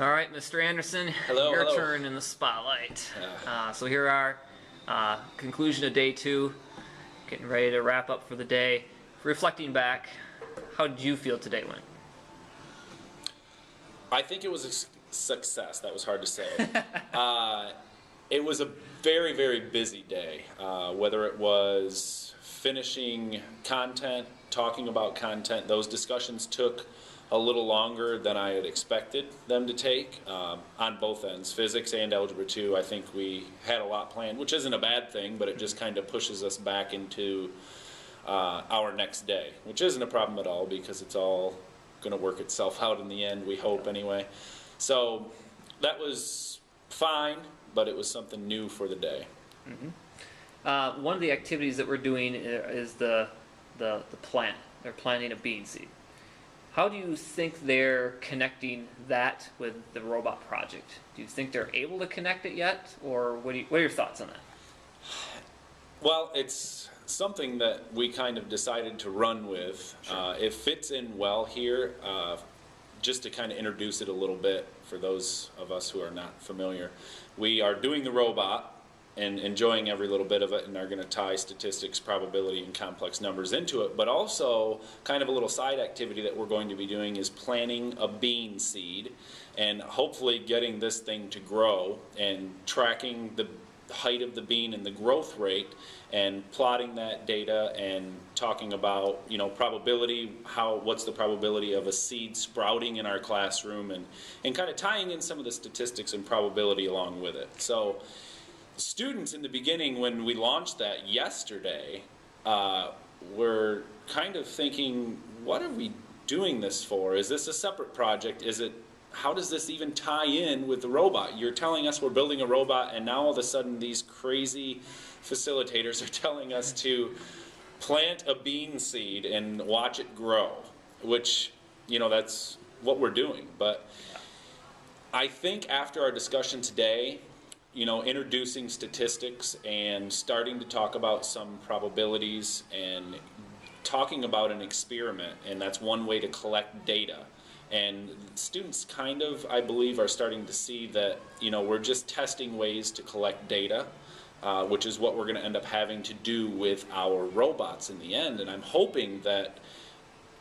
All right, Mr. Anderson, Hello, your hello. turn in the spotlight. So here we are, conclusion of day 2, getting ready to wrap up for the day. Reflecting back, how did you feel today went? I think it was a success. That was hard to say. It was a very, very busy day. Whether it was finishing content, talking about content, those discussions took a little longer than I had expected them to take on both ends, physics and Algebra 2. I think we had a lot planned, which isn't a bad thing, but it just kind of pushes us back into our next day, which isn't a problem at all because it's all going to work itself out in the end, we hope anyway. So that was fine, but it was something new for the day. Mm-hmm. One of the activities that we're doing is the plant. They're planting a bean seed. How do you think they're connecting that with the robot project? Do you think they're able to connect it yet, or what are your thoughts on that? Well, it's something that we kind of decided to run with. Sure. It fits in well here. Just to kind of introduce it a little bit for those of us who are not familiar, we are doing the robot and enjoying every little bit of it, and are going to tie statistics, probability, and complex numbers into it. But also, kind of a little side activity that we're going to be doing is planting a bean seed, and hopefully getting this thing to grow and tracking the height of the bean and the growth rate, and plotting that data and talking about, you know, probability, what's the probability of a seed sprouting in our classroom, and kind of tying in some of the statistics and probability along with it. So students in the beginning, when we launched that yesterday, were kind of thinking, what are we doing this for? Is this a separate project? How does this even tie in with the robot? You're telling us we're building a robot, and now all of a sudden these crazy facilitators are telling us to plant a bean seed and watch it grow, which, you know, that's what we're doing. But I think after our discussion today, you know, introducing statistics and starting to talk about some probabilities and talking about an experiment, and that's one way to collect data. And students kind of, I believe, are starting to see that, you know, we're just testing ways to collect data, which is what we're going to end up having to do with our robots in the end. And I'm hoping that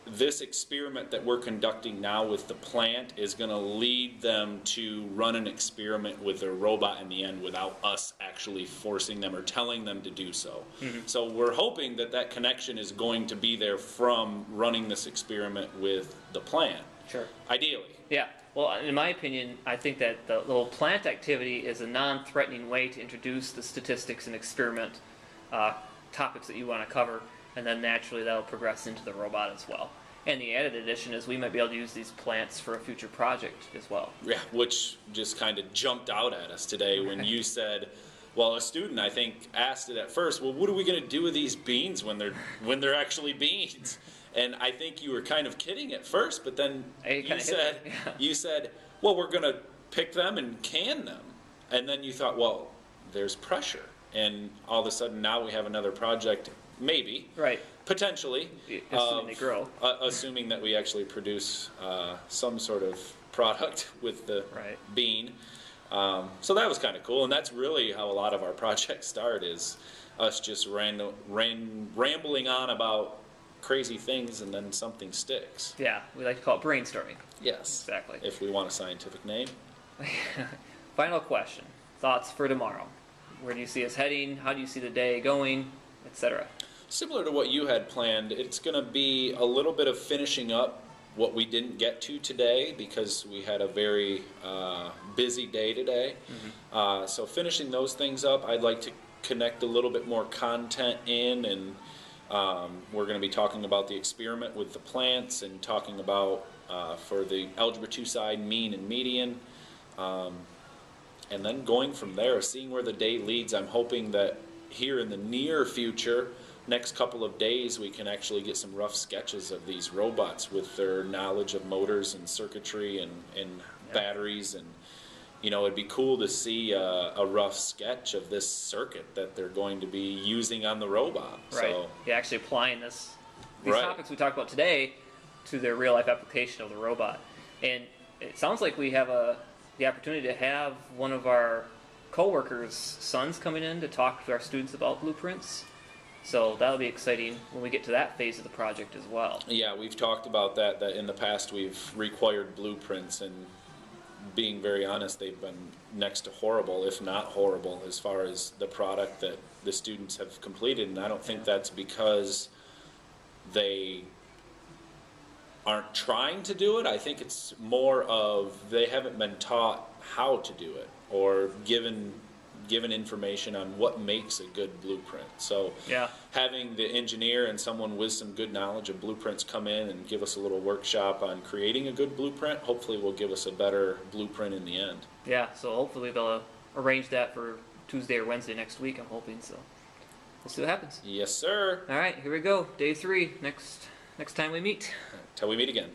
this experiment that we're conducting now with the plant is going to lead them to run an experiment with their robot in the end without us actually forcing them or telling them to do so. Mm-hmm. So we're hoping that that connection is going to be there from running this experiment with the plant. Sure. Ideally. Yeah. Well, in my opinion, I think that the little plant activity is a non-threatening way to introduce the statistics and experiment topics that you want to cover, and then naturally that'll progress into the robot as well. And the added addition is we might be able to use these plants for a future project as well. Yeah, which just kind of jumped out at us today when you said, well, a student, I think, asked it at first, well, what are we going to do with these beans when they're actually beans? And I think you were kind of kidding at first, but then you said, well, we're going to pick them and can them. And then you thought, well, there's pressure. And all of a sudden now we have another project, maybe, right, potentially, assuming they grow. Assuming that we actually produce some sort of product with the bean. So that was kind of cool, and that's really how a lot of our projects start, is us just rambling on about crazy things, and then something sticks. Yeah, we like to call it brainstorming. Yes. Exactly. If we want a scientific name. Final question. Thoughts for tomorrow. Where do you see us heading? How do you see the day going? Etc. Similar to what you had planned, it's going to be a little bit of finishing up what we didn't get to today because we had a very busy day today. Mm-hmm. So finishing those things up, I'd like to connect a little bit more content in, and we're going to be talking about the experiment with the plants and talking about, for the Algebra 2 side, mean and median. And then going from there, seeing where the day leads. I'm hoping that here in the near future, next couple of days, we can actually get some rough sketches of these robots with their knowledge of motors and circuitry and batteries. And, you know, it'd be cool to see a rough sketch of this circuit that they're going to be using on the robot. Right. So, yeah, actually applying these topics we talked about today to their real life application of the robot. And it sounds like we have the opportunity to have one of our coworkers' sons coming in to talk to our students about blueprints. So that'll be exciting when we get to that phase of the project as well. Yeah, we've talked about that in the past we've required blueprints, and being very honest, they've been next to horrible, if not horrible, as far as the product that the students have completed. And I don't think that's because they aren't trying to do it. I think it's more of they haven't been taught how to do it, or given information on what makes a good blueprint. So Yeah. having the engineer and someone with some good knowledge of blueprints come in and give us a little workshop on creating a good blueprint, hopefully will give us a better blueprint in the end. Yeah, so hopefully they'll arrange that for Tuesday or Wednesday next week, I'm hoping. So we'll see what happens. Yes, sir. All right, here we go. Day 3, next time we meet. Till we meet again.